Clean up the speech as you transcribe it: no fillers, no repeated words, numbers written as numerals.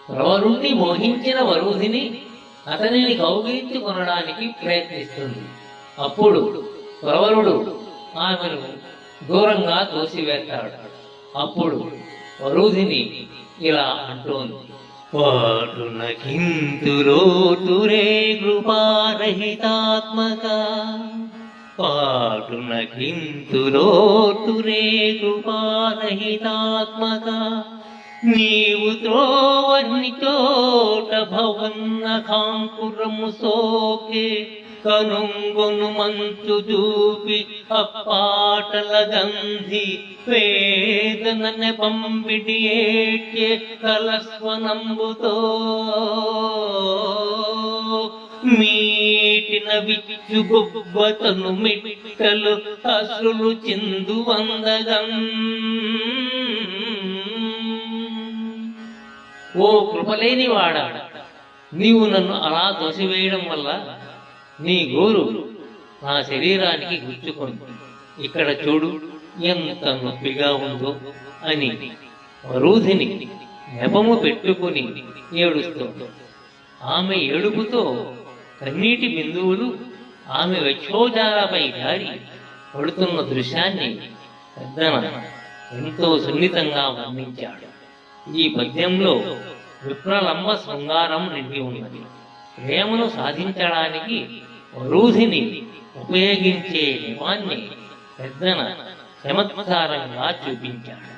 ప్రవరుణ్ణి మోహించిన వరూధిని అతనిని కౌగిలించుకొనడానికి ప్రయత్నిస్తుంది. అప్పుడు ప్రవరుడు ఆమెను దూరంగా తోసివేస్తాడు. అప్పుడు వరూధిని ఇలా అంటోంది: పాటున కింతులోతురే కృపారహితాత్మక, పాటున కింతులోతురే కృపారహితాత్మక, నీవు త్రోవని చోట భవన్న కాంకురము సోకే, కనుంగొను మంచు చూపి అప్పాటల గంధి, వేదన పంపిడి ఏడ్చే కలస్వనంబుతో, మీటిన విచ్చు బొబ్బతను మిట్టలు అసులు చిందు వందగం. ఓ కృపలేని వాడా, నీవు నన్ను అలా దోసివేయడం వల్ల నీ గోరు నా శరీరానికి గుచ్చుకుంది. ఇక్కడ చూడు ఎంత నొప్పిగా ఉందో అని వరూధిని నెపము పెట్టుకుని ఏడుస్తుంది. ఆమె ఏడుపుతో కన్నీటి బిందువులు ఆమె వక్షోజాలపై జారి పడుతున్న దృశ్యాన్ని పెద్దన ఎంతో సున్నితంగా వర్ణించాడు. ఈ పద్యంలో విప్రలంబ శృంగారం నిండి ఉన్నది. ప్రేమను సాధించడానికి వరూధిని ఉపయోగించే నియమాన్ని పెద్దన చమత్కారంగా చూపించాడు.